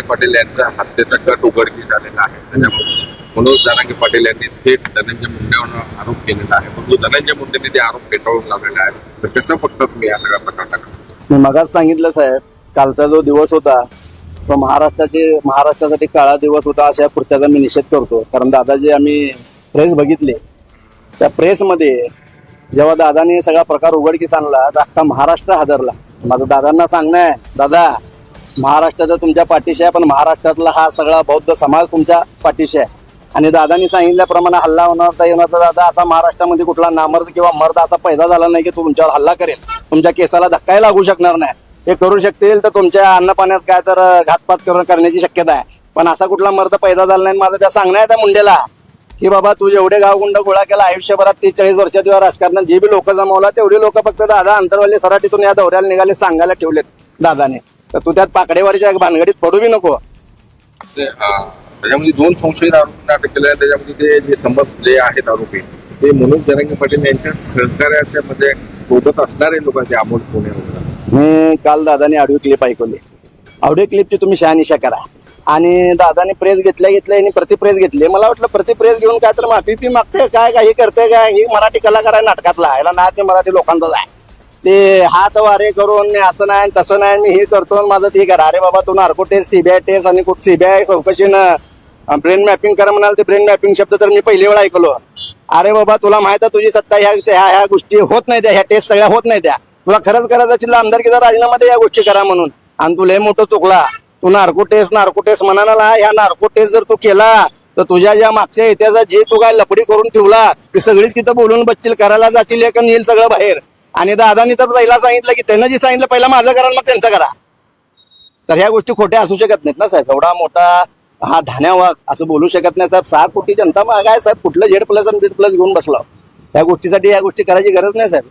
पाटील यांचा हत्येचा कट उघडकीस झालेला आहे. त्याच्यामुळे मनोज जरांगे पाटील यांनी थेट धनंजय मुंडेवर आरोप केलेला आहे, परंतु धनंजय मुंडेंनी ते आरोप फेटाळून लावलेला आहे. तर कसं बघता तुम्ही या सगळ्या प्रकारचा? मी मगाच सांगितलं साहेब, कालचा जो दिवस होता तो महाराष्ट्रासाठी काळा दिवस होता अशा कृत्याचा मी निषेध करतो. कारण दादाजी आम्ही प्रेस बघितली, त्या प्रेसमध्ये जेव्हा दादाने सगळा प्रकार उघडकीस आणला तर अख्खा महाराष्ट्र हादरला. माझं दादांना सांगणं आहे, दादा महाराष्ट्राचा तुमच्या पाठीशी आहे, पण महाराष्ट्रातला हा सगळा बौद्ध समाज तुमच्या पाठीशी आहे. आणि दादांनी सांगितल्याप्रमाणे हल्ला होणार तर येणार तर दादा आता महाराष्ट्रामध्ये कुठला नामर्द किंवा मर्द असा पैदा झाला नाही की तुमच्यावर हल्ला करेल, तुमच्या केसाला धक्काही लागू शकणार नाही. हे करू शकतील तर तुमच्या अन्नपाण्यात काय तर घातपात करण्याची शक्यता आहे, पण असा कुठला मर्द पैदा झाला नाही. माझं त्या सांगणं आहे त्या मुंडेला की बाबा तू जेवढे गावगुंड गोळा केला आयुष्यभरात 30-40 वर्षात किंवा राजकारणात जे बी लोक जमावला तेवढे लोक फक्त दादा अंतरवाली सराटीतून या दौऱ्याला निघाले सांगायला ठेवलेत दादाने. तर तू त्यात पाकडेवारीच्या भानगडीत पडू बी नको. त्याच्यामध्ये 2 संशयित आरोपींना अटक केलं आहे. त्याच्यामध्ये ते जे जे आहेत आरोपी ते मनोज जरांगे पाटील यांच्या सहकार्याच्या मध्ये सोबत असणारे लोक ते अमोल पुणे वगैरे. मी काल दादाने ऑडिओ क्लिप ऐकवली. ऑडिओ क्लिपची तुम्ही शहानिशा करा. आणि दादाने प्रेस घेतल्या आणि प्रति प्रेस घेतली. मला वाटलं प्रति प्रेस घेऊन काय तर माफी मागते काय काही करते काय. ही मराठी कलाकार आहे नाटकातला, याला ना ते मराठी लोकांचाच आहे. ते हात वारे करून असं नाही तसं नाही मी हे करतो माझं ठीक आहे. अरे बाबा तू नार्को टेस्ट सीबीआय टेस्ट आणि कुठं सीबीआय चौकशीनं ब्रेन मॅपिंग करा म्हणाल. ते ब्रेन मॅपिंग शब्द तर मी पहिली वेळा ऐकलो. अरे बाबा तुला माहित आहे तुझी सत्ता ह्या गोष्टी होत नाही, त्या ह्या टेस्ट सगळ्या होत नाही. त्या तुला खरंच करायचं असेल आमदारकीचा राजीनामा दे या गोष्टी करा म्हणून. आणि तू लय मोठं चुकला. तू नार्को टेस्ट म्हणाला. ह्या नार्को टेस्ट जर तू केला तर तुझ्या ज्या मागच्या इतिहासात जे तू काय लपडी करून ठेवला ती सगळी तिथं बोलून बसतील, करायला जातील एक येईल सगळं बाहेर. आणि दादानी तर पहिला सांगितलं की त्यांना जे सांगितलं पहिला माझं करा मग त्यांचं करा. तर ह्या गोष्टी खोट्या असू शकत नाहीत ना साहेब. एवढा मोठा हा ढाण्या वाघ असं बोलू शकत नाही साहेब. 6 कोटी जनता मग काय साहेब कुठलं Z+ आणि B+ घेऊन बसला. या गोष्टीसाठी या गोष्टी करायची गरज नाही साहेब.